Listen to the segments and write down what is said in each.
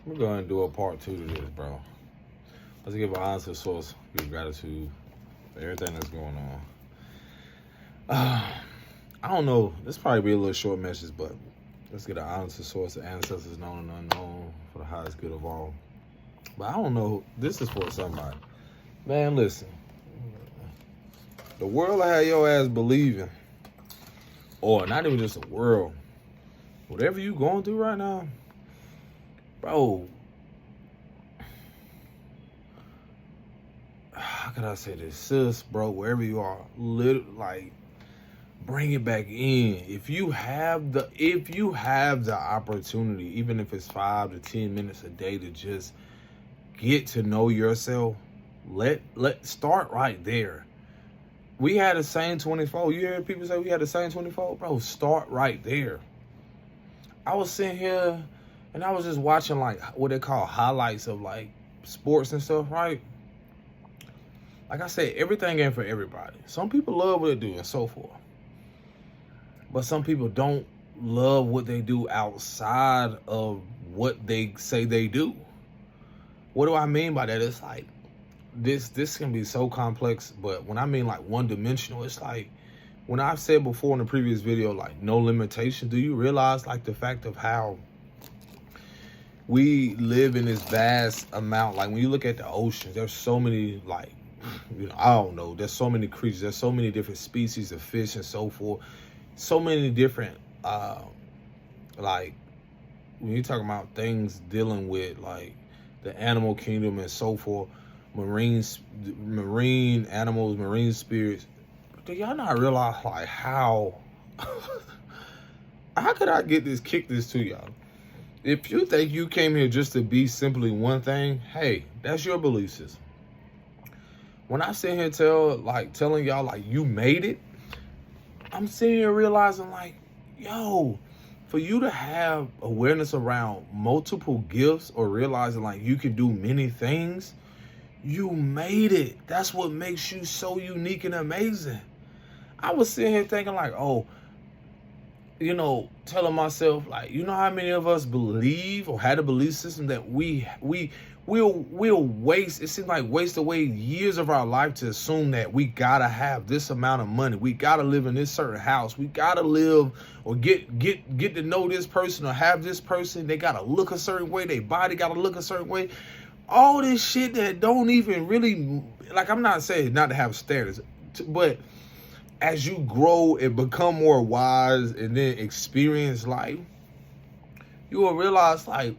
I'm gonna go ahead and do a part 2 to this, bro. Let's give an honest source, give gratitude for everything that's going on. I don't know. This probably be a little short message, but let's get an honest source of ancestors known and unknown for the highest good of all. But I don't know. This is for somebody. Man, listen. The world will have your ass believing, or not even just the world. Whatever you going through right now, bro. How can I say this, sis, bro? Wherever you are, like, bring it back in. If you have the opportunity, even if it's 5 to 10 minutes a day, to just get to know yourself, let start right there. We had the same 24. You hear people say we had the same 24, bro? Start right there. I was sitting here and I was just watching, like, what they call highlights of, like, sports and stuff, right? Like I said, everything ain't for everybody. Some people love what they do and so forth. But some people don't love what they do outside of what they say they do. What do I mean by that? It's like, this can be so complex, but when I mean like one-dimensional, it's like, when I've said before in the previous video, like, no limitation, do you realize, like, the fact of how we live in this vast amount? Like, when you look at the oceans, there's so many, like, I don't know, there's so many creatures, there's so many different species of fish and so forth, so many different, like, when you're talking about things dealing with, like, the animal kingdom and so forth, marine animals, marine spirits, do y'all not realize, like, how could I kick this to y'all? If you think you came here just to be simply one thing, hey, that's your belief system. When I sit here telling y'all, like, you made it, I'm sitting here realizing, like, yo, for you to have awareness around multiple gifts, or realizing, like, you can do many things, you made it. That's what makes you so unique and amazing. I was sitting here thinking, like, oh, telling myself, like, how many of us believe or had a belief system that we'll waste, it seems like waste away years of our life to assume that we gotta have this amount of money, we gotta live in this certain house, we gotta live or get to know this person or have this person, they gotta look a certain way, their body gotta look a certain way. All this shit that don't even really, like, I'm not saying not to have standards, but as you grow and become more wise and then experience life, you will realize, like,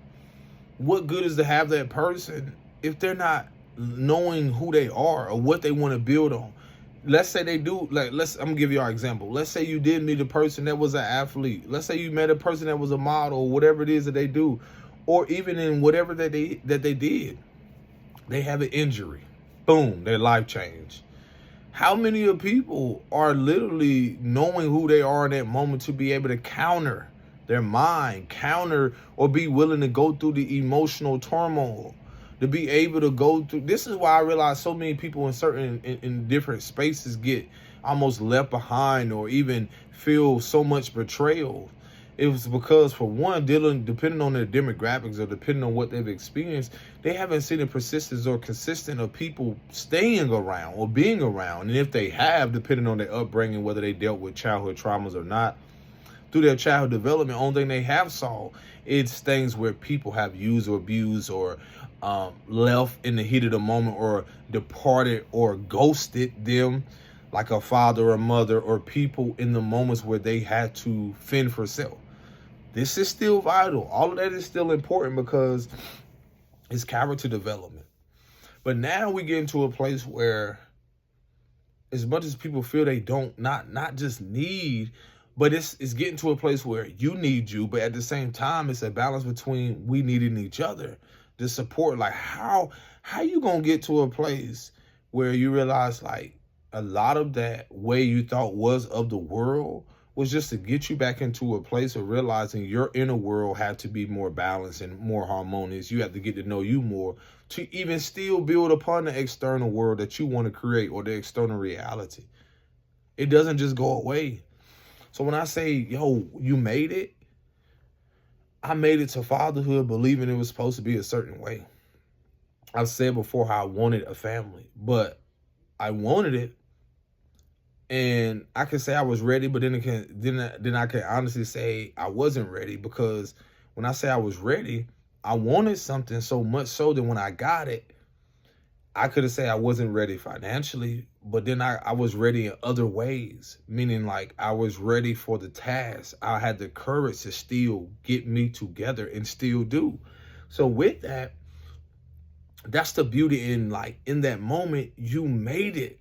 what good is to have that person if they're not knowing who they are or what they want to build on. Let's say they do, like, I'm gonna give you our example. Let's say you did meet a person that was an athlete. Let's say you met a person that was a model, or whatever it is that they do, or even in whatever that they did, they have an injury. Boom, their life changed. How many of people are literally knowing who they are in that moment to be able to counter their mind, or be willing to go through the emotional turmoil, to be able to go through. This is why I realize so many people in different spaces get almost left behind, or even feel so much betrayal. It was because, for one, depending on their demographics or depending on what they've experienced, they haven't seen the persistence or consistent of people staying around or being around. And if they have, depending on their upbringing, whether they dealt with childhood traumas or not, through their childhood development, only thing they have saw, it's things where people have used or abused, or left in the heat of the moment, or departed or ghosted them, like a father or mother, or people in the moments where they had to fend for self. This is still vital. All of that is still important because it's character development. But now we get into a place where, as much as people feel they don't not just need, but it's getting to a place where you need you, but at the same time, it's a balance between we needing each other, the support. Like, how you gonna get to a place where you realize, like, a lot of that way you thought was of the world was just to get you back into a place of realizing your inner world had to be more balanced and more harmonious. You have to get to know you more to even still build upon the external world that you want to create, or the external reality. It doesn't just go away. So when I say, yo, you made it, I made it to fatherhood believing it was supposed to be a certain way. I've said before how I wanted a family, but I wanted it, and I can say I was ready, but then I can honestly say I wasn't ready, because when I say I was ready, I wanted something so much so that when I got it, I could have said I wasn't ready financially, but then I was ready in other ways, meaning like I was ready for the task. I had the courage to still get me together and still do. So with that, that's the beauty in, like, in that moment, you made it.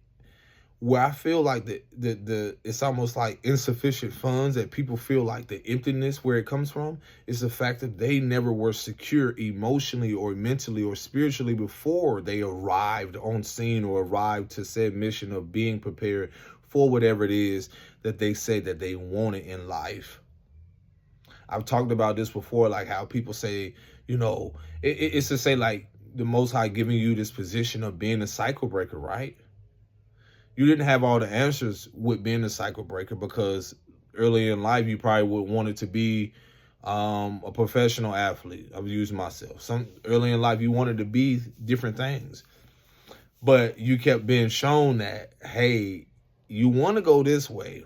Where I feel like the it's almost like insufficient funds, that people feel like the emptiness where it comes from is the fact that they never were secure emotionally or mentally or spiritually before they arrived on scene or arrived to said mission of being prepared for whatever it is that they say that they wanted in life. I've talked about this before, like how people say, it's to say like the Most High giving you this position of being a cycle breaker, right? You didn't have all the answers with being a cycle breaker, because early in life you probably would want it to be a professional athlete. I've used myself. Some early in life you wanted to be different things, but you kept being shown that, hey, you want to go this way,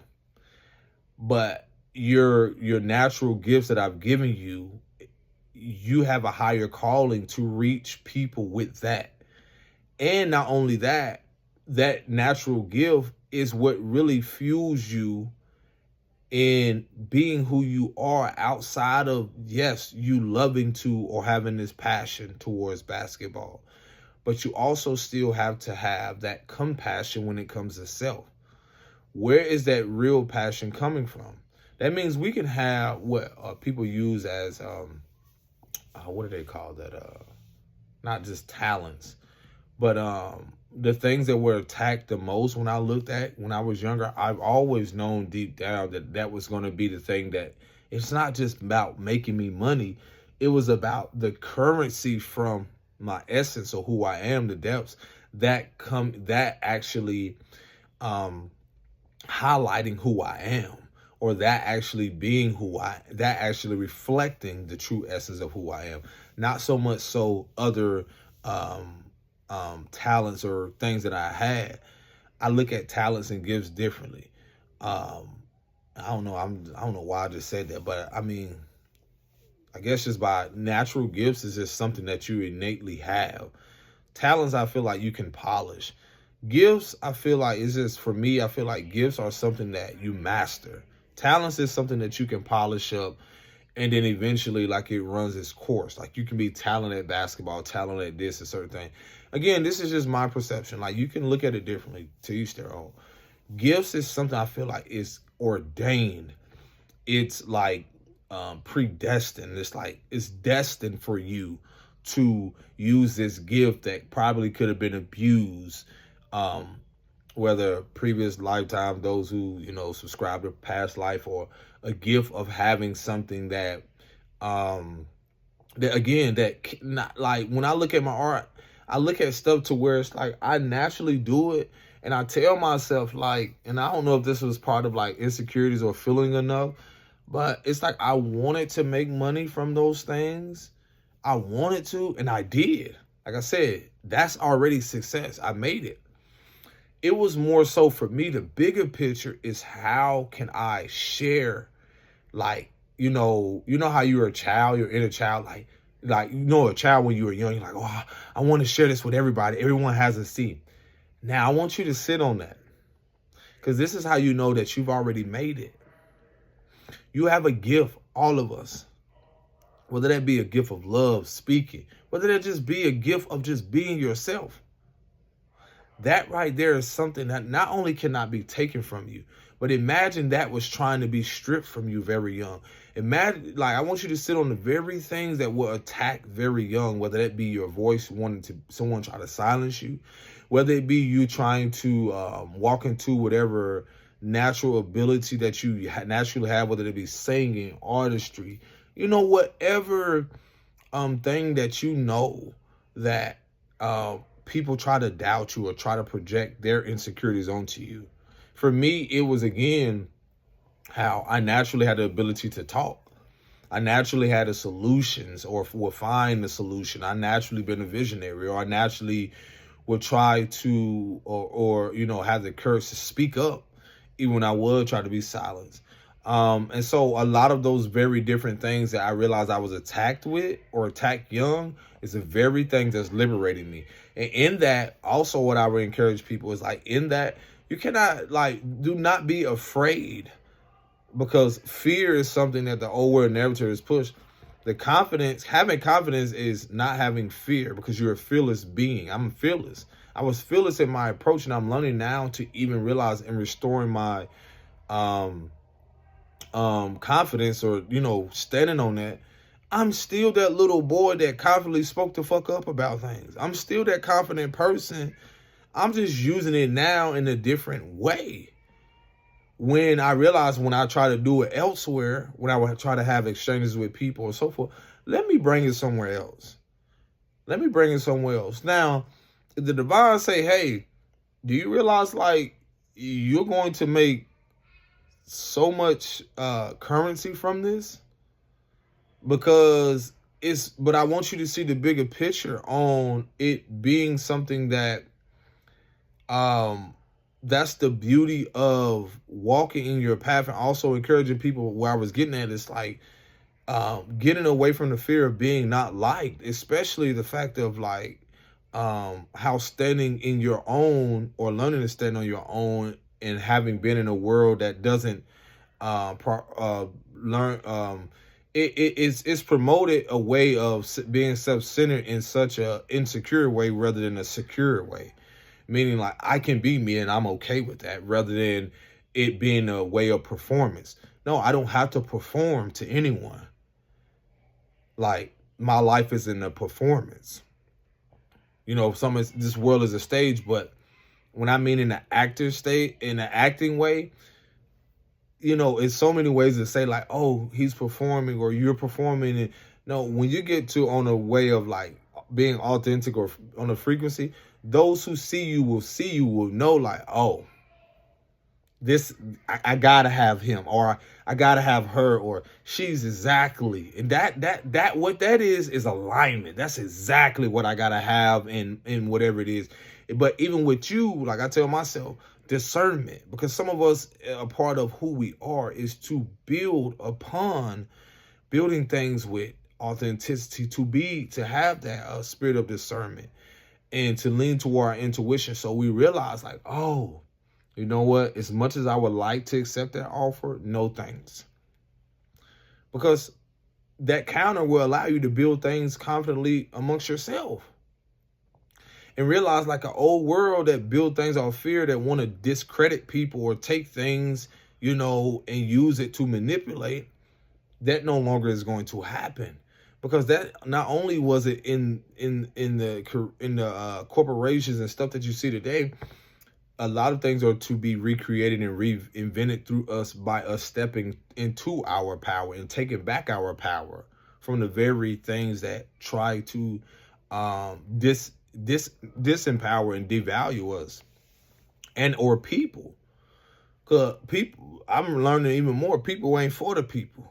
but your natural gifts that I've given you, you have a higher calling to reach people with that. And not only that, that natural gift is what really fuels you in being who you are outside of, yes, you loving to or having this passion towards basketball. But you also still have to have that compassion when it comes to self. Where is that real passion coming from? That means we can have what people use as, what do they call that? Not just talents, but the things that were attacked the most when I was younger, I've always known deep down that that was going to be the thing, that it's not just about making me money. It was about the currency from my essence of who I am, the depths that actually highlighting who I am, or that actually being that actually reflecting the true essence of who I am. Not so much so other talents or things that I had. I look at talents and gifts differently. I don't know. I don't know why I just said that, but I mean, I guess just by natural gifts is just something that you innately have. Talents, I feel like you can polish. Gifts, I feel like it's just, for me, I feel like gifts are something that you master. Talents is something that you can polish up, and then eventually, like, it runs its course. Like, you can be talented at basketball, talented at this, a certain thing. Again, this is just my perception. Like, you can look at it differently, to each their own. Gifts is something I feel like is ordained. It's like predestined. It's like it's destined for you to use this gift that probably could have been abused, whether previous lifetime, those who, subscribe to past life, or a gift of having something that, not, like, when I look at my art, I look at stuff to where it's like, I naturally do it. And I tell myself, like, and I don't know if this was part of like insecurities or feeling enough, but it's like, I wanted to make money from those things. I wanted to, and I did. Like I said, that's already success. I made it. It was more so for me, the bigger picture is, how can I share, like, how you're a child, you're in a child, like, a child when you were young, you're like, oh, I want to share this with everybody. Everyone has a seat. Now I want you to sit on that, because this is how you know that you've already made it. You have a gift, all of us, whether that be a gift of love, speaking, whether that just be a gift of just being yourself. That right there is something that not only cannot be taken from you, but imagine that was trying to be stripped from you very young. Imagine, like, I want you to sit on the very things that will attack very young, whether that be your voice, wanting to someone try to silence you, whether it be you trying to walk into whatever natural ability that you naturally have, whether it be singing, artistry, whatever thing that that people try to doubt you or try to project their insecurities onto you. For me, it was, again, how I naturally had the ability to talk. I naturally had the solutions or would find the solution. I naturally been a visionary, or I naturally would try to, or you know, have the courage to speak up, even when I would try to be silenced. And so a lot of those very different things that I realized I was attacked with or attacked young is the very thing that's liberating me. And in that, also what I would encourage people is like, in that, you cannot, like, do not be afraid, because fear is something that the old world narrative is pushed. The confidence, having confidence is not having fear, because you're a fearless being. I'm fearless. I was fearless in my approach, and I'm learning now to even realize and restoring my confidence, or, you know, standing on that. I'm still that little boy that confidently spoke the fuck up about things. I'm still that confident person. I'm just using it now in a different way. When I realized, when I try to do it elsewhere, when I would try to have exchanges with people and so forth, let me bring it somewhere else. Let me bring it somewhere else. Now, if the divine say, hey, do you realize, like, you're going to make so much currency from this? Because but I want you to see the bigger picture on it being something that, that's the beauty of walking in your path, and also encouraging people. Where I was getting at is like, getting away from the fear of being not liked, especially the fact of like, how standing in your own, or learning to stand on your own, and having been in a world that doesn't learn, it's promoted a way of being self-centered in such a insecure way rather than a secure way. Meaning, like, I can be me and I'm okay with that, rather than it being a way of performance. No, I don't have to perform to anyone. Like, my life is in a performance. You know, this world is a stage, but when I mean in the actor state, in the acting way, you know, it's so many ways to say like, oh, he's performing or you're performing. And no, when you get to on a way of like being authentic or on a frequency, those who see you will know like, oh, this, I gotta have him, or I gotta have her, or she's exactly. And that what that is alignment. That's exactly what I gotta have in whatever it is. But even with you, like I tell myself, discernment, because some of us, a part of who we are is to build upon building things with authenticity, to have that spirit of discernment, and to lean toward our intuition. So we realize like, oh, you know what? As much as I would like to accept that offer, no thanks. Because that counter will allow you to build things confidently amongst yourself. And realize like an old world that build things off fear, that want to discredit people or take things, you know, and use it to manipulate, that no longer is going to happen. Because that, not only was it in the corporations and stuff that you see today, a lot of things are to be recreated and reinvented through us, by us stepping into our power and taking back our power from the very things that try to disempower and devalue us and or people. Because people, I'm learning even more, people ain't for the people.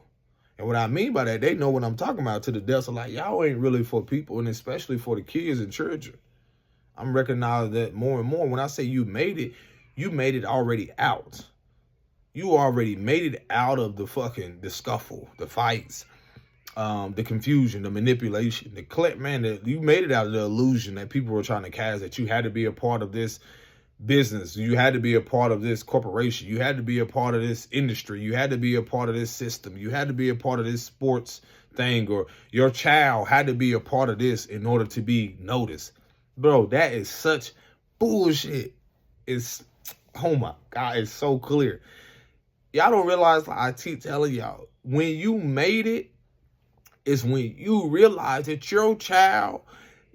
And what I mean by that, they know what I'm talking about to the depths of like, y'all ain't really for people, and especially for the kids and children. I'm recognizing that more and more. When I say you made it already out. You already made it out of the scuffle, the fights, the confusion, the manipulation, you made it out of the illusion that people were trying to cast, that you had to be a part of this business. You had to be a part of this corporation. You had to be a part of this industry. You had to be a part of this system. You had to be a part of this sports thing, or your child had to be a part of this in order to be noticed. Bro, that is such bullshit. It's, oh my God, it's so clear. Y'all don't realize, like I keep telling y'all, when you made it, is when you realize that your child,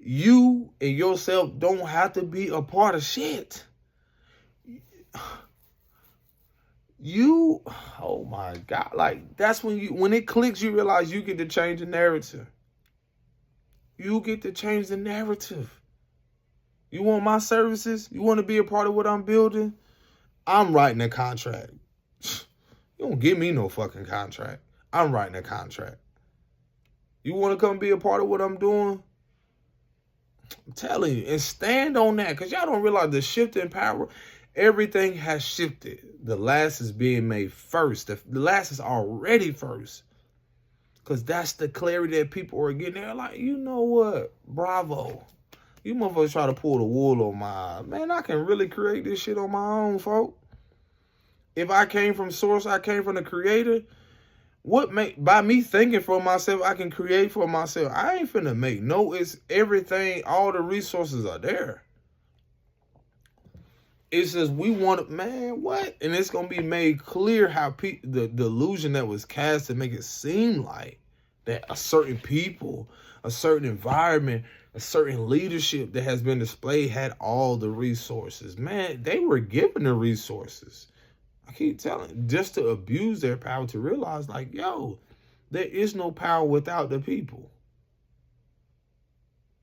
you and yourself don't have to be a part of shit. You, oh my God, like that's when it clicks, you realize you get to change the narrative. You get to change the narrative. You want my services? You want to be a part of what I'm building? I'm writing a contract. You don't give me no fucking contract. I'm writing a contract. You want to come be a part of what I'm doing? I'm telling you, and stand on that, because y'all don't realize the shift in power. Everything has shifted. The last is being made first. The last is already first. Because that's the clarity that people are getting. They're like, you know what? Bravo. You motherfuckers try to pull the wool on my eyes. Man, I can really create this shit on my own, folk. If I came from source, I came from the creator. By me thinking for myself, I can create for myself. I ain't finna make no, it's everything, all the resources are there. It's just we want, man, what? And it's going to be made clear how the delusion that was cast to make it seem like that a certain people, a certain environment, a certain leadership that has been displayed had all the resources. Man, they were given the resources. I keep telling, just to abuse their power, to realize like, yo, there is no power without the people.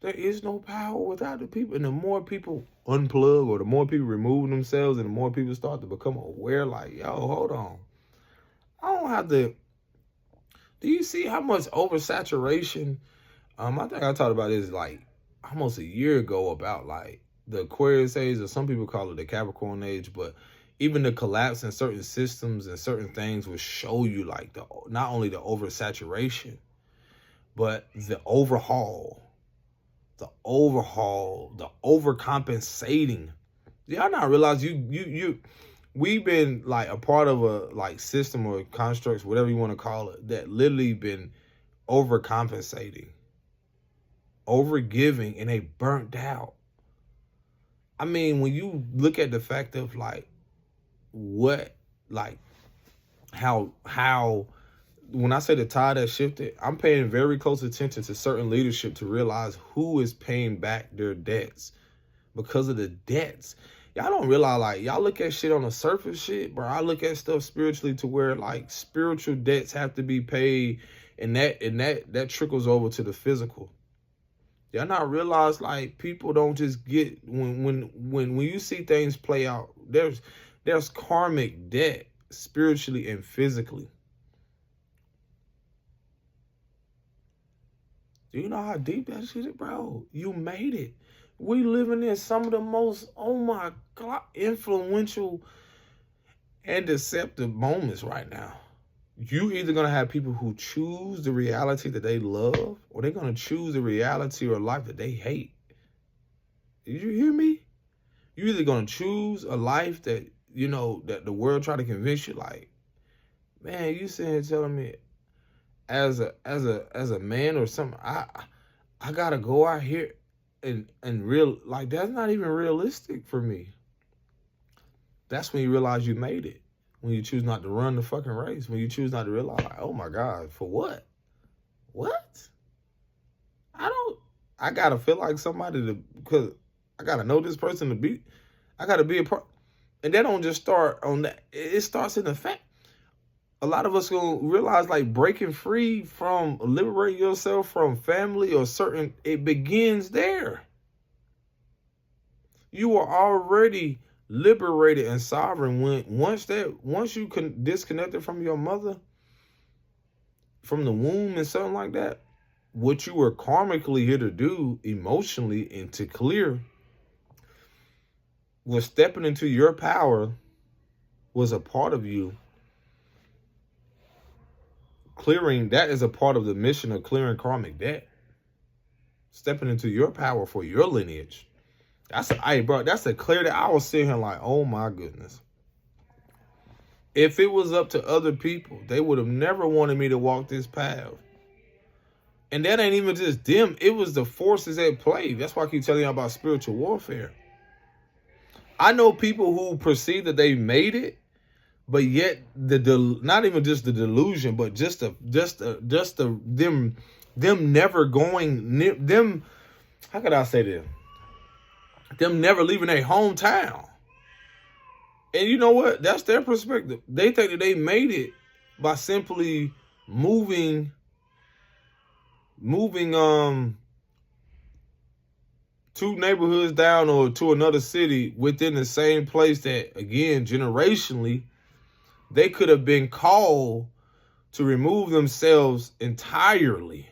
There is no power without the people. And the more people unplug, or the more people remove themselves, and the more people start to become aware, like, yo, hold on. I don't have to. Do you see how much oversaturation? I think I talked about this like almost a year ago about like the Aquarius age, or some people call it the Capricorn age, but even the collapse in certain systems and certain things will show you like not only the oversaturation, but the overhaul. The overcompensating. Y'all not realize we've been like a part of a like system or constructs, whatever you want to call it, that literally been overcompensating, overgiving, and they burnt out. I mean, when you look at the fact of like what, like how when I say the tide has shifted, I'm paying very close attention to certain leadership to realize who is paying back their debts because of the debts. Y'all don't realize, like, y'all look at shit on the surface shit, bro. I look at stuff spiritually to where like spiritual debts have to be paid, and that trickles over to the physical. Y'all not realize like people don't just get when you see things play out, there's karmic debt spiritually and physically. Do you know how deep that shit is, bro? You made it. We living in some of the most, oh my God, influential and deceptive moments right now. You either going to have people who choose the reality that they love, or they're going to choose the reality or life that they hate. Did you hear me? You're either going to choose a life that, you know, that the world try to convince you, like, man, you sitting here telling me, as a man or something, I gotta go out here and real, like, that's not even realistic for me. That's when you realize you made it. When you choose not to run the fucking race. When you choose not to realize, like, oh my God, for what? What? I gotta feel like somebody because I gotta know this person to be, I gotta be a part. And that don't just start on that. It starts in the fact. A lot of us gonna realize like breaking free from liberating yourself from family or certain, it begins there. You are already liberated and sovereign once you can disconnect it from your mother, from the womb and something like that. What you were karmically here to do emotionally and to clear was stepping into your power, was a part of you. Clearing, that is a part of the mission of clearing karmic debt. Stepping into your power for your lineage. That's a clear that I was sitting here like, oh my goodness. If it was up to other people, they would have never wanted me to walk this path. And that ain't even just them. It was the forces at play. That's why I keep telling you about spiritual warfare. I know people who perceive that they made it, but yet not even just the delusion, but just them never going, them, how could I say this? Them never leaving their hometown. And you know what? That's their perspective. They think that they made it by simply moving 2 neighborhoods down or to another city within the same place that, again, generationally, they could have been called to remove themselves entirely.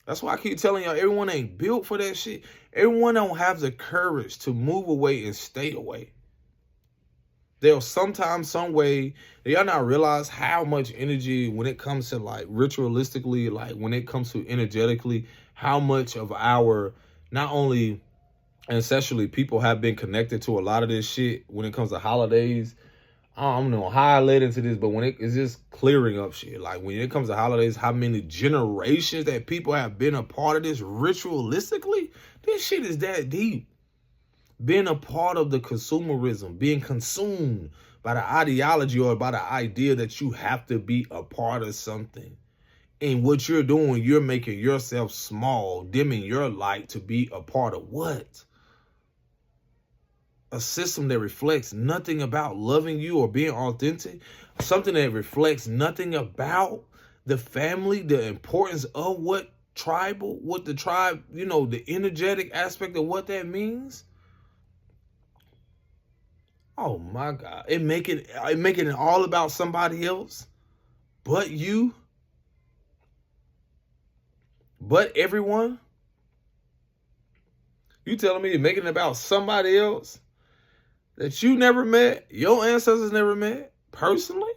That's why I keep telling y'all, everyone ain't built for that shit. Everyone don't have the courage to move away and stay away. There'll sometimes, some way, do y'all not realize how much energy when it comes to like ritualistically, like when it comes to energetically, how much of our, not only ancestrally, people have been connected to a lot of this shit when it comes to holidays. I don't know how I led into this, but when it's just clearing up shit. Like when it comes to holidays, how many generations that people have been a part of this ritualistically, this shit is that deep. Being a part of the consumerism, being consumed by the ideology or by the idea that you have to be a part of something. And what you're doing, you're making yourself small, dimming your light to be a part of what? A system that reflects nothing about loving you or being authentic. Something that reflects nothing about the family, the importance of what the tribe, you know, the energetic aspect of what that means. Oh my God. It making it all about somebody else but you, but everyone. You telling me you're making it about somebody else that you never met, your ancestors never met personally?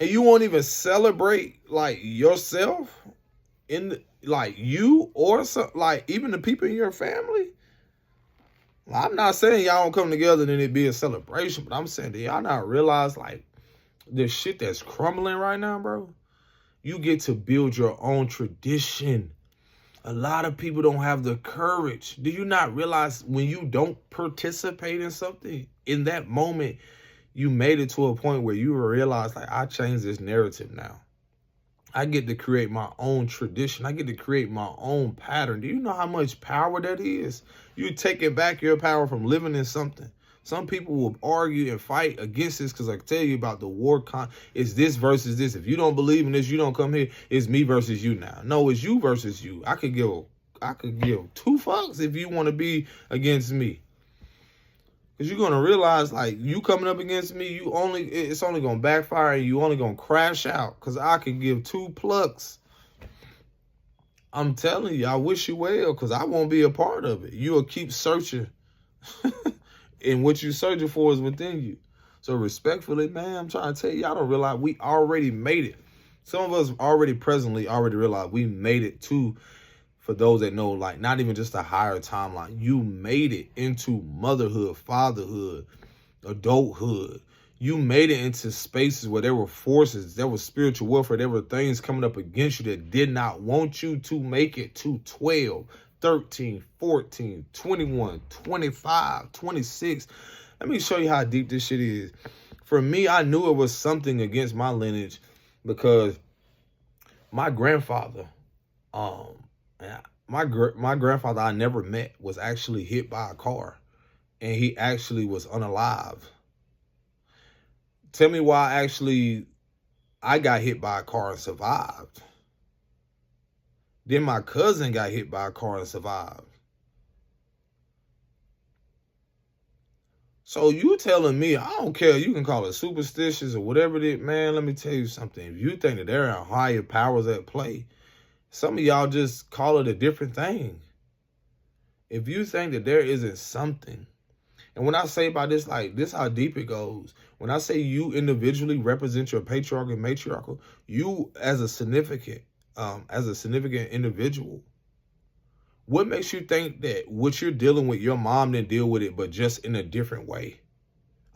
And you won't even celebrate like yourself in like you or some, like even the people in your family? I'm not saying y'all don't come together and it be a celebration, but I'm saying, do y'all not realize like the shit that's crumbling right now, bro? You get to build your own tradition. A lot of people don't have the courage. Do you not realize when you don't participate in something, in that moment, you made it to a point where you realize, like, I changed this narrative now. I get to create my own tradition. I get to create my own pattern. Do you know how much power that is? You taking back your power from living in something. Some people will argue and fight against this because I can tell you about the war. It's this versus this. If you don't believe in this, you don't come here. It's me versus you now. No, it's you versus you. I could give two fucks if you want to be against me. Because you're going to realize, like, you coming up against me, it's only going to backfire and you only going to crash out. Because I could give two plucks. I'm telling you, I wish you well because I won't be a part of it. You will keep searching. And what you're searching for is within you. So respectfully, man, I'm trying to tell you, y'all don't realize we already made it. Some of us already realize we made it to, for those that know, like not even just a higher timeline. You made it into motherhood, fatherhood, adulthood. You made it into spaces where there were forces, there was spiritual warfare, there were things coming up against you that did not want you to make it to 12, 13, 14, 21, 25, 26. Let me show you how deep this shit is. For me, I knew it was something against my lineage because my grandfather, my grandfather I never met was actually hit by a car, and he actually was unalive. Tell me why I got hit by a car and survived. Then my cousin got hit by a car and survived. So you telling me, I don't care, you can call it superstitious or whatever it is, man, let me tell you something. If you think that there are higher powers at play, some of y'all just call it a different thing. If you think that there isn't something, and when I say about this, like, this how deep it goes. When I say you individually represent your patriarchal and matriarchal, you as a significant individual, what makes you think that what you're dealing with, your mom didn't deal with it, but just in a different way?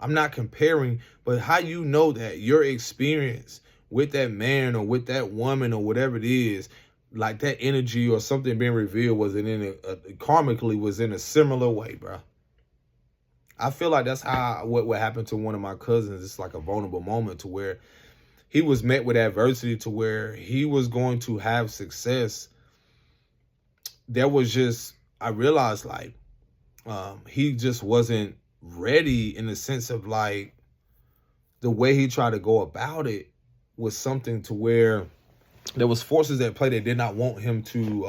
I'm not comparing, but how you know that your experience with that man or with that woman or whatever it is, like that energy or something being revealed karmically was in a similar way, bro. I feel like that's how what happened to one of my cousins. It's like a vulnerable moment to where he was met with adversity to where he was going to have success. There was just, I realized like he just wasn't ready in the sense of like the way he tried to go about it was something to where there was forces at play that did not want him to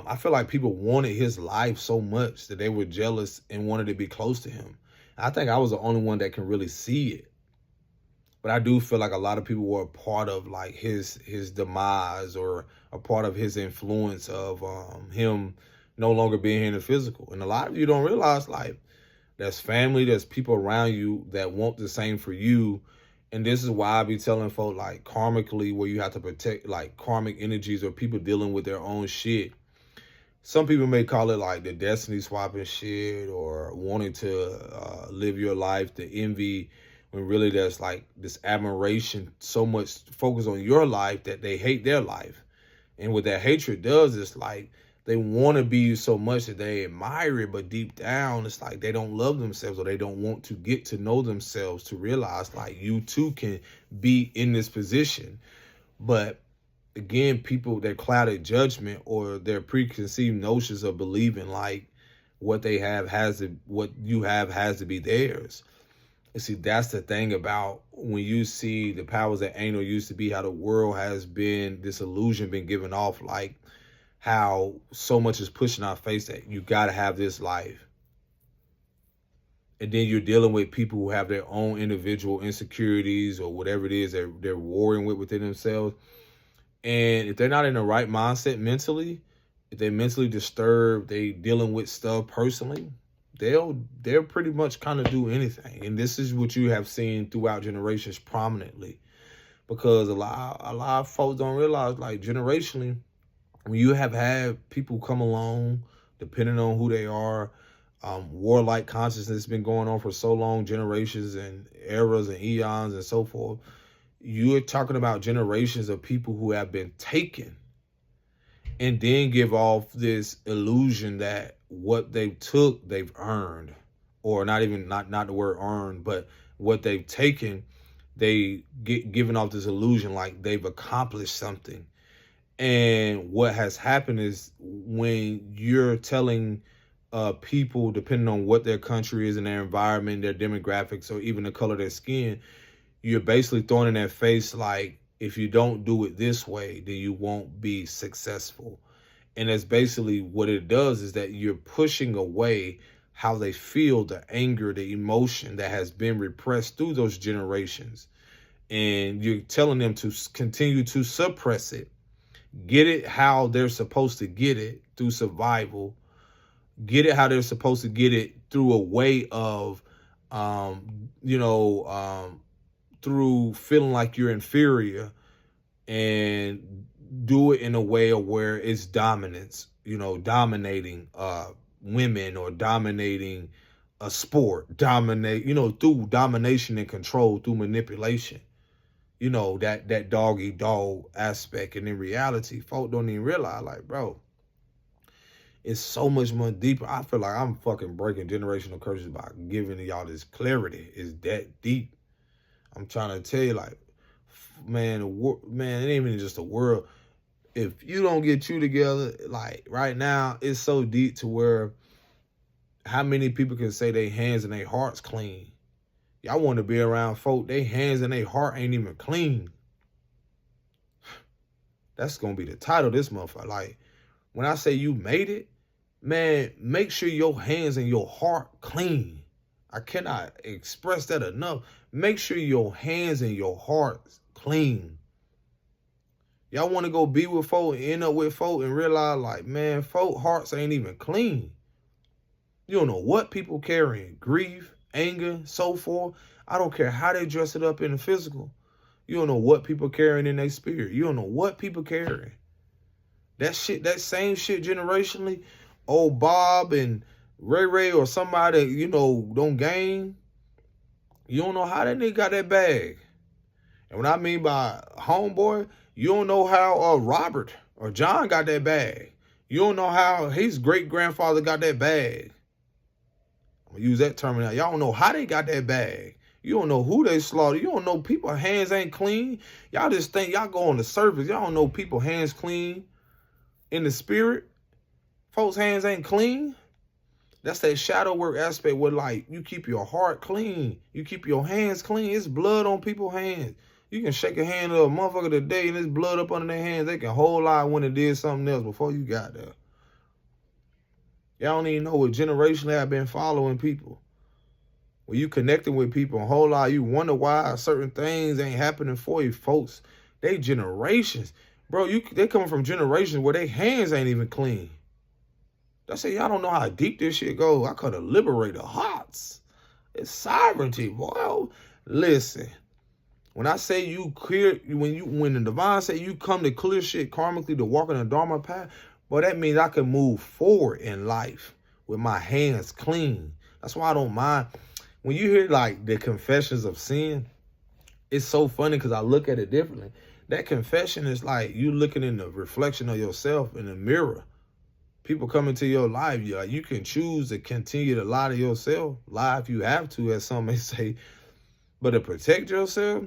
I feel like people wanted his life so much that they were jealous and wanted to be close to him. I think I was the only one that can really see it. But I do feel like a lot of people were a part of like his demise, or a part of his influence of him no longer being here in the physical. And a lot of you don't realize, like, there's family, there's people around you that want the same for you. And this is why I be telling folks, like, karmically, where you have to protect like karmic energies or people dealing with their own shit. Some people may call it like the destiny swapping shit, or wanting to live your life, the envy, when really there's like this admiration, so much focus on your life that they hate their life. And what that hatred does is like they want to be you so much that they admire it, but deep down it's like they don't love themselves, or they don't want to get to know themselves to realize like you too can be in this position. But again, people, their clouded judgment or their preconceived notions of believing like what they have has to, what you have has to be theirs. And see, that's the thing about when you see the powers that ain't or used to be, how the world has been, this illusion been given off, like how so much is pushing our face that you got to have this life. And then you're dealing with people who have their own individual insecurities or whatever it is they're warring with within themselves. And if they're not in the right mindset mentally, if they're mentally disturbed, they dealing with stuff personally, they'll pretty much kind of do anything. And this is what you have seen throughout generations prominently, because a lot of folks don't realize, like, generationally, when you have had people come along, depending on who they are, warlike consciousness been going on for so long, generations and eras and eons and so forth. You're talking about generations of people who have been taken and then give off this illusion that what they took, they've earned. Or not even, not the word earned, but what they've taken, they get given off this illusion like they've accomplished something. And what has happened is, when you're telling people, depending on what their country is and their environment, their demographics, or even the color of their skin, you're basically throwing in their face like, if you don't do it this way, then you won't be successful. And that's basically what it does, is that you're pushing away how they feel, the anger, the emotion that has been repressed through those generations. And you're telling them to continue to suppress it, get it how they're supposed to get it through survival, get it how they're supposed to get it through a way of, through feeling like you're inferior, and do it in a way of where it's dominance, dominating women, or dominating a sport, through domination and control, through manipulation, that doggy dog aspect. And in reality, folk don't even realize, like, bro, it's so much more deeper. I feel like I'm fucking breaking generational curses by giving y'all this clarity. It's that deep. I'm trying to tell you, like, man, it ain't even just the world. If you don't get you together, like right now, it's so deep to where how many people can say their hands and their hearts clean? Y'all want to be around folk, their hands and their heart ain't even clean. That's going to be the title of this motherfucker. Like, when I say you made it, man, make sure your hands and your heart clean. I cannot express that enough. Make sure your hands and your heart clean. Y'all want to go be with folk and end up with folk and realize, like, man, folk hearts ain't even clean. You don't know what people carrying. Grief, anger, so forth. I don't care how they dress it up in the physical. You don't know what people carrying in their spirit. You don't know what people carrying. That shit, that same shit generationally, old Bob and Ray or somebody, don't game. You don't know how that nigga got that bag. And what I mean by homeboy, you don't know how Robert or John got that bag. You don't know how his great-grandfather got that bag. I'm going to use that term now. Y'all don't know how they got that bag. You don't know who they slaughtered. You don't know people's hands ain't clean. Y'all just think y'all go on the surface. Y'all don't know people's hands clean in the spirit. Folks' hands ain't clean. That's that shadow work aspect where, like, you keep your heart clean. You keep your hands clean. It's blood on people's hands. You can shake a hand of a motherfucker today and there's blood up under their hands. They can hold out when it did something else before you got there. Y'all don't even know what generation they have been following people. When you connecting with people a whole lot, you wonder why certain things ain't happening for you, folks. They generations. Bro, they coming from generations where their hands ain't even clean. That's say y'all don't know how deep this shit goes. I could have liberated hearts. It's sovereignty, boy. Listen, when I say you clear, when the divine say you come to clear shit karmically to walk in the Dharma path, boy, that means I can move forward in life with my hands clean. That's why I don't mind. When you hear like the confessions of sin, it's so funny because I look at it differently. That confession is like you looking in the reflection of yourself in the mirror. People come into your life, you can choose to continue to lie to yourself, lie if you have to, as some may say, but to protect yourself,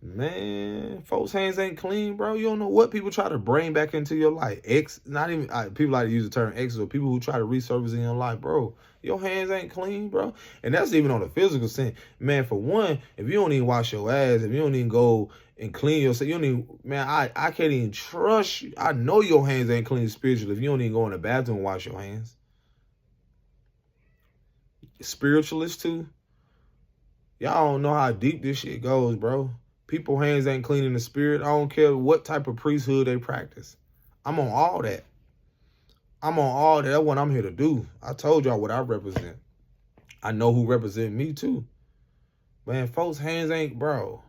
man, folks' hands ain't clean, bro. You don't know what people try to bring back into your life. People like to use the term exes, or people who try to resurface in your life, bro. Your hands ain't clean, bro. And that's even on the physical sense. Man, for one, if you don't even wash your ass, if you don't even go and clean yourself, you don't even, man, I can't even trust you. I know your hands ain't clean spiritually if you don't even go in the bathroom and wash your hands. Spiritualists too. Y'all don't know how deep this shit goes, bro. People's hands ain't clean in the spirit. I don't care what type of priesthood they practice. I'm on all that. I'm on all that. That's what I'm here to do. I told y'all what I represent. I know who represent me too. Man, folks' hands ain't, bro.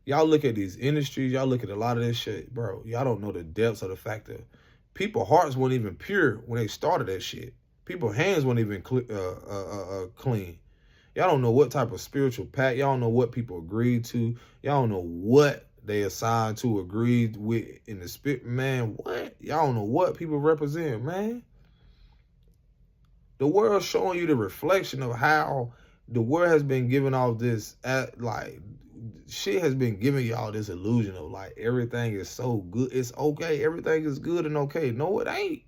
Y'all look at these industries. Y'all look at a lot of this shit, bro. Y'all don't know the depths of the fact that people's hearts weren't even pure when they started that shit. People's hands weren't even clean. Y'all don't know what type of spiritual pact. Y'all don't know what people agreed to. Y'all don't know what they assigned to, agreed with in the spirit. Man, what? Y'all don't know what people represent, man. The world's showing you the reflection of how the world has been giving off this, shit has been giving y'all this illusion of like everything is so good. It's okay. Everything is good and okay. No, it ain't.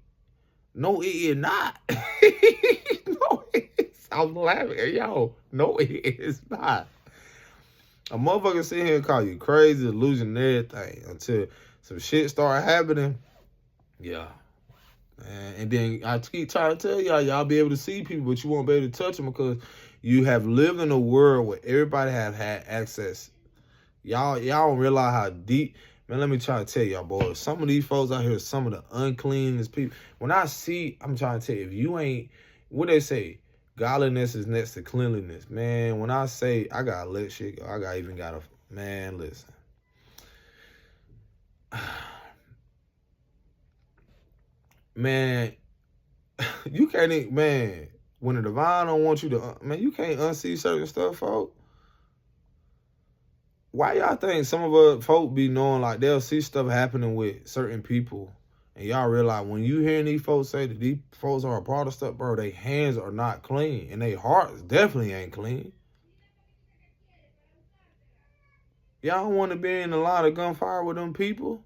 No, it is not. No, it is. I'm laughing at y'all. No, it is not. A motherfucker sit here and call you crazy, illusion, and everything until some shit start happening. Yeah. And then I keep trying to tell y'all be able to see people, but you won't be able to touch them because you have lived in a world where everybody have had access. Y'all don't realize how deep. Man, let me try to tell y'all, boys. Some of these folks out here, some of the uncleanest people. When I see, I'm trying to tell you, if you ain't, what they say, godliness is next to cleanliness. Man, when I say I gotta let shit go, man, listen. Man, you can't even, man, when the divine don't want you to, man, you can't unsee certain stuff, folks. Why y'all think some of us folk be knowing like they'll see stuff happening with certain people and y'all realize when you hearing these folks say that these folks are a part of stuff, bro, their hands are not clean and their hearts definitely ain't clean. Y'all don't want to be in a line of gunfire with them people.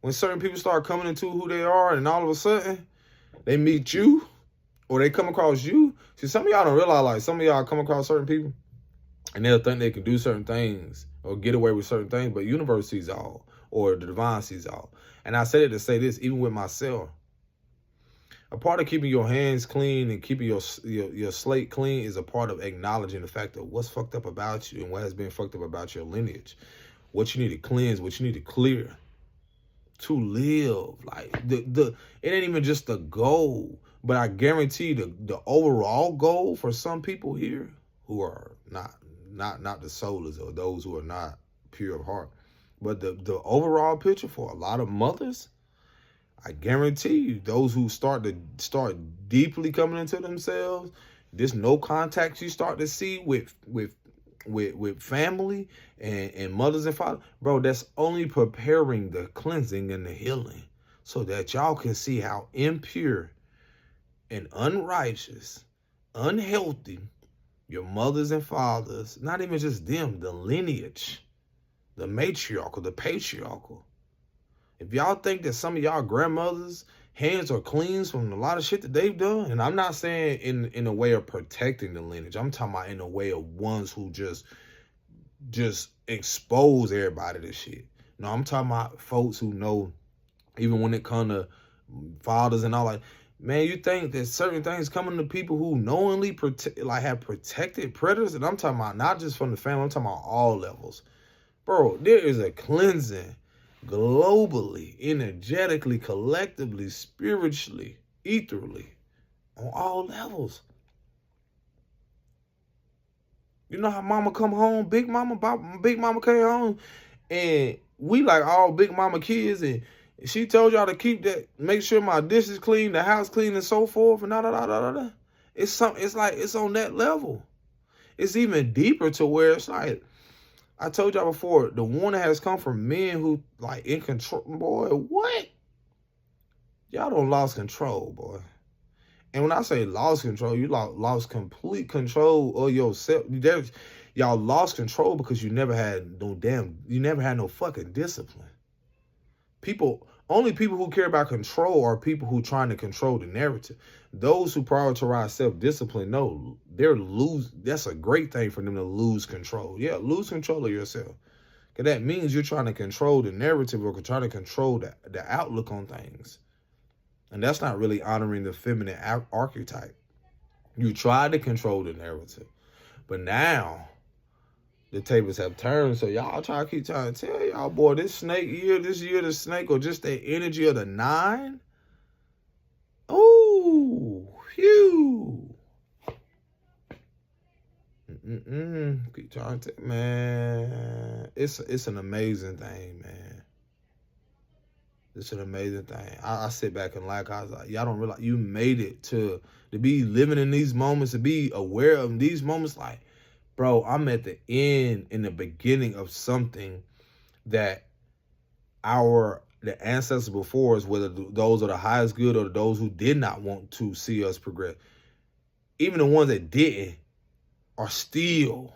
When certain people start coming into who they are and all of a sudden they meet you or they come across you. See, some of y'all don't realize like some of y'all come across certain people and they'll think they can do certain things or get away with certain things, but universe sees all, or the divine sees all. And I said it to say this, even with myself. A part of keeping your hands clean and keeping your slate clean is a part of acknowledging the fact of what's fucked up about you and what has been fucked up about your lineage. What you need to cleanse, what you need to clear to live. Like it ain't even just the goal, but I guarantee the overall goal for some people here who are not the soulless or those who are not pure of heart, but the overall picture for a lot of mothers, I guarantee you, those who start deeply coming into themselves, this no contact you start to see with family and mothers and fathers, bro, that's only preparing the cleansing and the healing so that y'all can see how impure and unrighteous, unhealthy your mothers and fathers, not even just them, the lineage, the matriarchal, the patriarchal. If y'all think that some of y'all grandmothers' hands are clean from a lot of shit that they've done, and I'm not saying in a way of protecting the lineage, I'm talking about in a way of ones who just expose everybody to shit. No, I'm talking about folks who know, even when it comes to fathers and all that, Man, you think that certain things coming to people who knowingly have protected predators, and I'm talking about not just from the family, I'm talking about all levels. Bro, there is a cleansing globally, energetically, collectively, spiritually, etherly, on all levels. You know how mama come home, big mama came home, and we like all big mama kids, and she told y'all to keep that, make sure my dishes clean, the house clean, and so forth, and da da da da da. It's like it's on that level. It's even deeper to where it's like, I told y'all before, the warning has come from men who like in control. Boy, what? Y'all don't lost control, boy. And when I say lost control, you lost complete control of yourself. Y'all lost control because you never had no fucking discipline. Only people who care about control are people who trying to control the narrative. Those who prioritize self-discipline, no, that's a great thing for them to lose control. Yeah, lose control of yourself. Because that means you're trying to control the narrative or trying to control the outlook on things. And that's not really honoring the feminine archetype. You tried to control the narrative. But now, the tables have turned. So y'all keep trying to tell y'all, boy, this year, the snake, or just the energy of the 9. Ooh, phew. Keep trying to, man. It's an amazing thing, man. It's an amazing thing. I sit back and I was like, y'all don't realize you made it to be living in these moments, to be aware of these moments. Like, bro, I'm at the end, in the beginning of something that the ancestors before us, whether those are the highest good or those who did not want to see us progress, even the ones that didn't, are still,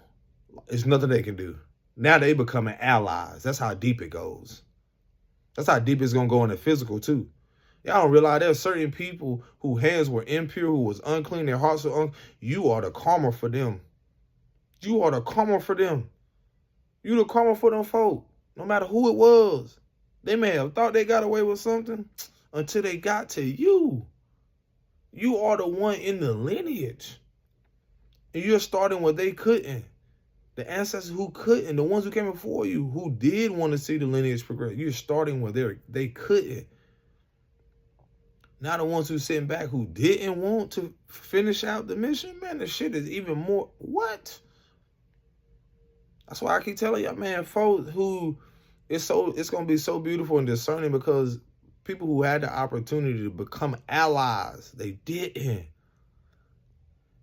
there's nothing they can do. Now they becoming allies. That's how deep it goes. That's how deep it's going to go in the physical, too. Y'all don't realize there are certain people whose hands were impure, who was unclean, their hearts were unclean. You are the karma for them. You are the karma for them. You the karma for them folk. No matter who it was. They may have thought they got away with something until they got to you. You are the one in the lineage. And you're starting where they couldn't. The ancestors who couldn't, the ones who came before you, who did want to see the lineage progress, you're starting where they couldn't. Now the ones who sitting back who didn't want to finish out the mission, man, the shit is even more, what? That's why I keep telling y'all, man, folks who, it's going to be so beautiful and discerning, because people who had the opportunity to become allies, they didn't.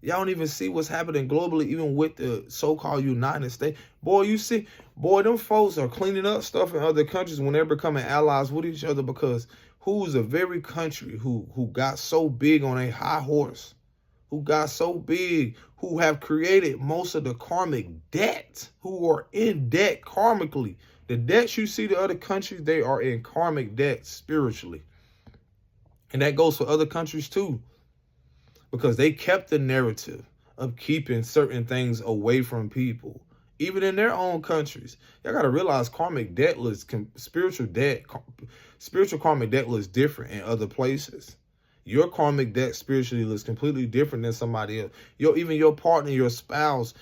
Y'all don't even see what's happening globally, even with the so-called United States. Boy, you see, them folks are cleaning up stuff in other countries when they're becoming allies with each other, because who's a very country who got so big on a high horse, who got so big, who have created most of the karmic debt, who are in debt karmically. The debts you see to other countries, they are in karmic debt spiritually. And that goes for other countries too. Because they kept the narrative of keeping certain things away from people, even in their own countries. Y'all got to realize karmic debt looks, spiritual karmic debt looks different in other places. Your karmic debt spiritually looks completely different than somebody else. Even your partner, your spouse,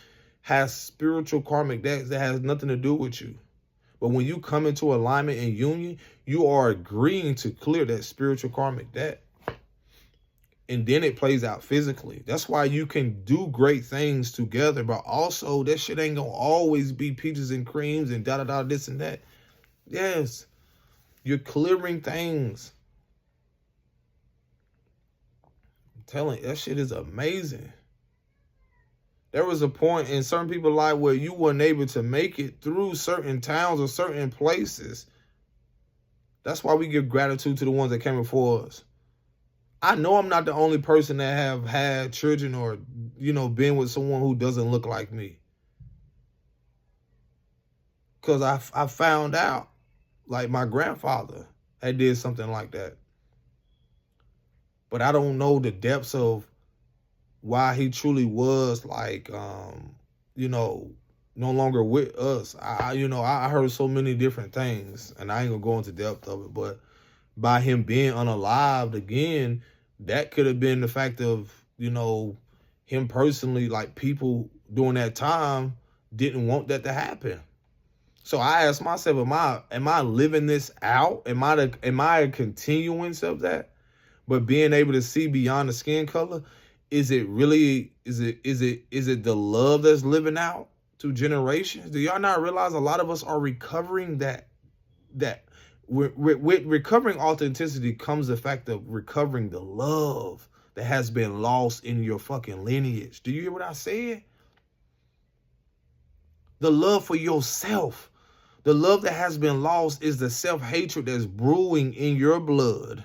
has spiritual karmic debt that has nothing to do with you. But when you come into alignment and union, you are agreeing to clear that spiritual karmic debt. And then it plays out physically. That's why you can do great things together, but also that shit ain't gonna always be peaches and creams and da-da-da, this and that. Yes, you're clearing things. I'm telling you, that shit is amazing. There was a point in certain people's life where you weren't able to make it through certain towns or certain places. That's why we give gratitude to the ones that came before us. I know I'm not the only person that have had children or, been with someone who doesn't look like me. Because I found out, like, my grandfather had did something like that. But I don't know the depths of why he truly was, like, no longer with us. I heard so many different things, and I ain't going to go into depth of it, but by him being unalived again, that could have been the fact of, him personally, like people during that time didn't want that to happen. So I asked myself, am I living this out? Am I a continuance of that? But being able to see beyond the skin color, is it the love that's living out through generations? Do y'all not realize a lot of us are recovering that with recovering authenticity comes the fact of recovering the love that has been lost in your fucking lineage. Do you hear what I said? The love for yourself. The love that has been lost is the self-hatred that's brewing in your blood,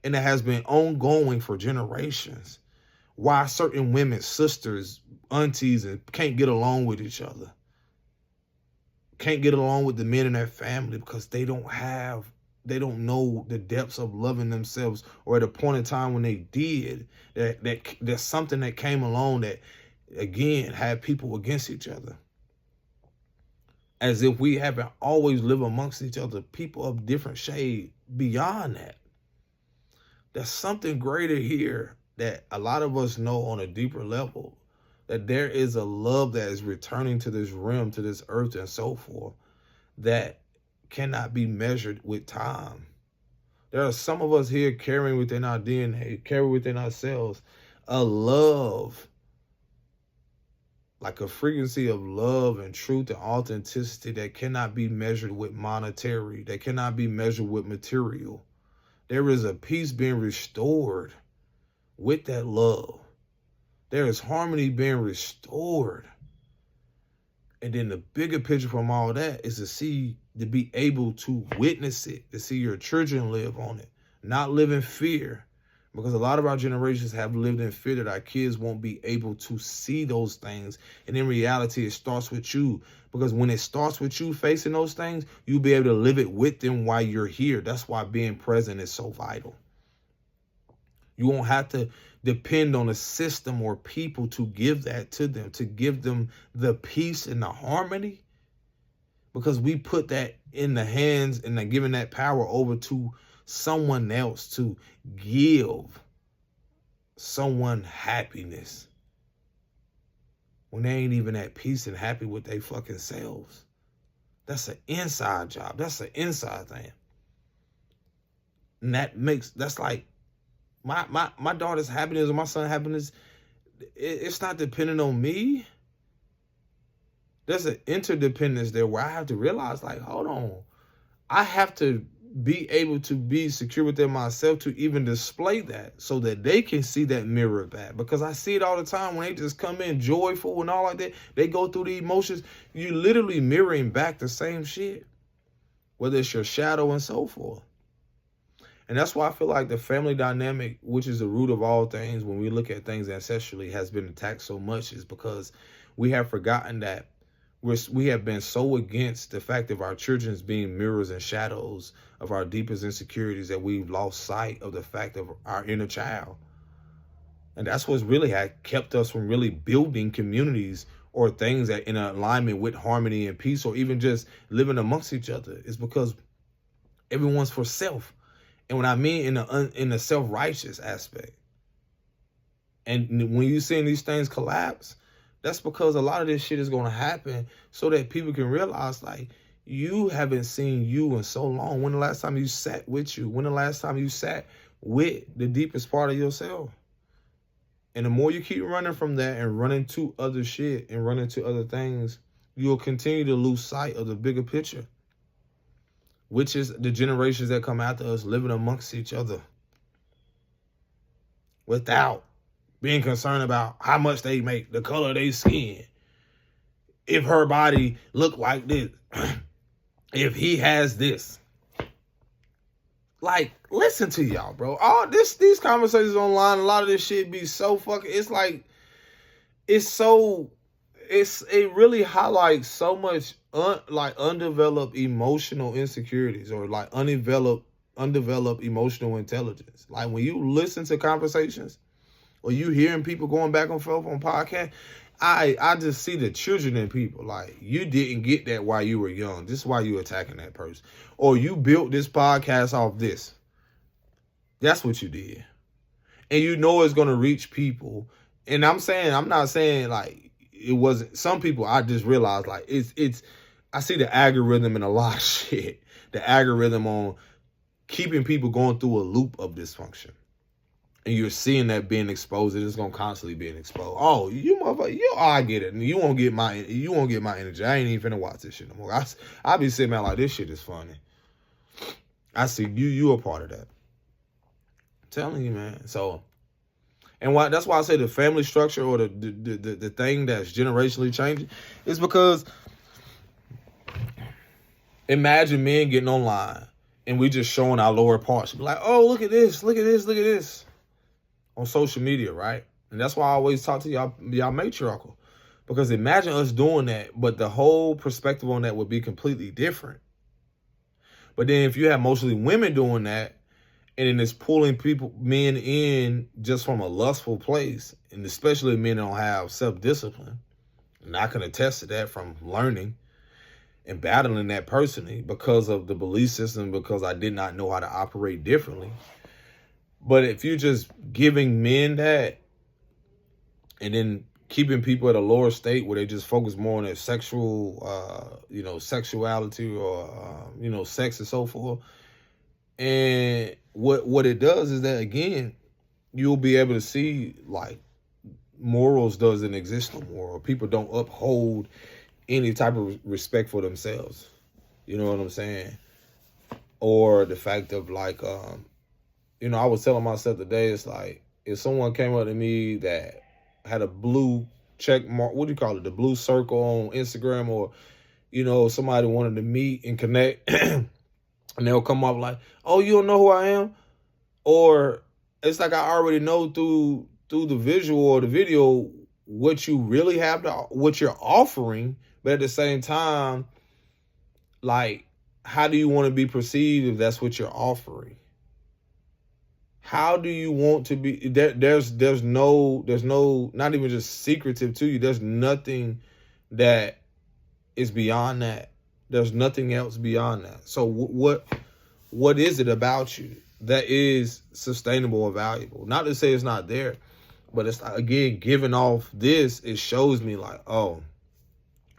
and it has been ongoing for generations. Why certain women, sisters, aunties, can't get along with each other. Can't get along with the men in their family because they don't know the depths of loving themselves, or at a point in time when they did, there's something that came along that, again, had people against each other. As if we haven't always lived amongst each other, people of different shade beyond that. There's something greater here that a lot of us know on a deeper level, that there is a love that is returning to this realm, to this earth and so forth, that cannot be measured with time. There are some of us here carrying within our DNA, carry within ourselves a love, like a frequency of love and truth and authenticity that cannot be measured with monetary, that cannot be measured with material. There is a peace being restored with that love. There is harmony being restored. And then the bigger picture from all that is to be able to witness it, to see your children live on it, not live in fear. Because a lot of our generations have lived in fear that our kids won't be able to see those things. And in reality, it starts with you. Because when it starts with you facing those things, you'll be able to live it with them while you're here. That's why being present is so vital. You won't have to depend on a system or people to give that to them, to give them the peace and the harmony. Because we put that in the hands and then giving that power over to someone else to give someone happiness when they ain't even at peace and happy with their fucking selves. That's an inside job. That's an inside thing. And that's like my daughter's happiness or my son's happiness. It's not dependent on me. There's an interdependence there where I have to realize, like, hold on. I have to be able to be secure within myself to even display that so that they can see that mirror back. Because I see it all the time when they just come in joyful and all like that. They go through the emotions. You literally mirroring back the same shit, whether it's your shadow and so forth. And that's why I feel like the family dynamic, which is the root of all things when we look at things ancestrally, has been attacked so much, is because we have forgotten that we have been so against the fact of our children's being mirrors and shadows of our deepest insecurities that we've lost sight of the fact of our inner child. And that's what's really had kept us from really building communities or things that in alignment with harmony and peace, or even just living amongst each other. It's because everyone's for self. And what I mean in the self-righteous aspect. And when you're seeing these things collapse, that's because a lot of this shit is going to happen so that people can realize, like, you haven't seen you in so long. When the last time you sat with you? When the last time you sat with the deepest part of yourself? And the more you keep running from that and running to other shit and running to other things, you'll continue to lose sight of the bigger picture, which is the generations that come after us living amongst each other without being concerned about how much they make, the color of their skin, if her body look like this, if he has this. Like, listen to y'all, bro. All these conversations online, a lot of this shit be so fucking, it's like, it really highlights so much undeveloped emotional insecurities, or like undeveloped emotional intelligence. Like when you listen to conversations or you hearing people going back and forth on podcasts, I just see the children in people. Like, you didn't get that while you were young. This is why you attacking that person. Or you built this podcast off this. That's what you did. and you know it's going to reach people. And I'm not saying like it wasn't. Some people, I just realized like it's. I see the algorithm in a lot of shit. The algorithm on keeping people going through a loop of dysfunction. And you're seeing that being exposed, and it's gonna constantly being exposed. Oh, you motherfucker, I get it. You won't get my energy. I ain't even finna watch this shit no more. I be sitting back like, this shit is funny. I see you a part of that. I'm telling you, man. So, and that's why I say the family structure or the thing that's generationally changing is because imagine men getting online and we just showing our lower parts. Be like, oh, look at this, look at this, look at this. On social media, right? And that's why I always talk to y'all matriarchal. Because imagine us doing that, but the whole perspective on that would be completely different. But then if you have mostly women doing that, and then it's pulling men in just from a lustful place, and especially men that don't have self-discipline, and I can attest to that from learning and battling that personally because of the belief system, because I did not know how to operate differently. But if you're just giving men that and then keeping people at a lower state where they just focus more on their sexual, sexuality or, sex and so forth. And what it does is that, again, you'll be able to see like morals doesn't exist no more. Or people don't uphold any type of respect for themselves. You know what I'm saying? Or the fact of like, I was telling myself today, it's like, if someone came up to me that had a blue check mark, what do you call it? The blue circle on Instagram, or, somebody wanted to meet and connect and they'll come up like, oh, you don't know who I am? Or it's like, I already know through the visual or the video what you really have what you're offering. But at the same time, like, how do you want to be perceived if that's what you're offering? How do you want to be? There's no, not even just secretive to you. There's nothing that is beyond that. There's nothing else beyond that. So what is it about you that is sustainable or valuable? Not to say it's not there, but it's, again, giving off this, it shows me like, oh,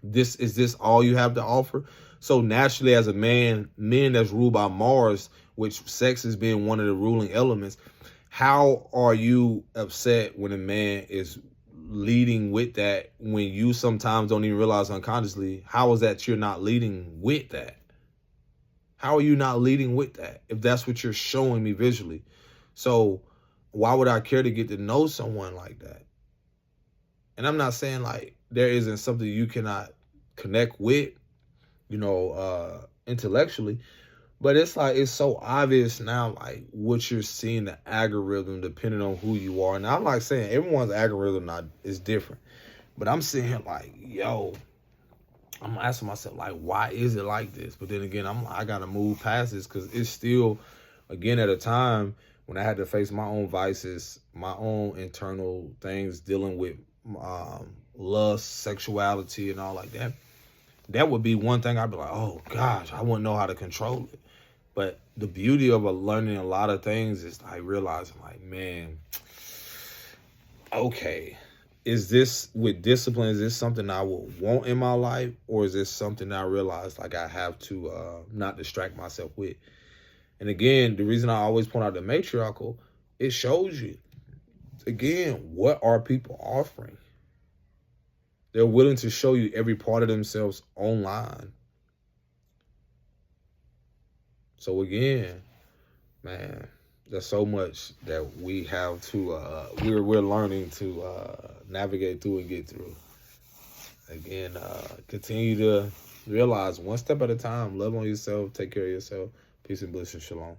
this all you have to offer? So naturally, as a men that's ruled by Mars, which sex is being one of the ruling elements, how are you upset when a man is leading with that, when you sometimes don't even realize unconsciously? How is that you're not leading with that? How are you not leading with that if that's what you're showing me visually? So why would I care to get to know someone like that? And I'm not saying like there isn't something you cannot connect with, intellectually, but it's like, it's so obvious now, like what you're seeing, the algorithm, depending on who you are. And I'm like saying everyone's algorithm is different, but I'm sitting here like, yo, I'm asking myself like, why is it like this? But then again, I gotta move past this, because it's still, again, at a time when I had to face my own vices, my own internal things, dealing with lust, sexuality, and all like that. That would be one thing I'd be like, oh gosh, I wouldn't know how to control it. But the beauty of learning a lot of things is like realizing like, man, okay, is this, with discipline, is this something I would want in my life? Or is this something I realize like I have to not distract myself with? And again, the reason I always point out the matriarchal, it shows you, again, what are people offering? They're willing to show you every part of themselves online. So again, man, there's so much that we have to, we're learning to navigate through and get through. Again, continue to realize one step at a time, love on yourself, take care of yourself. Peace and bliss and shalom.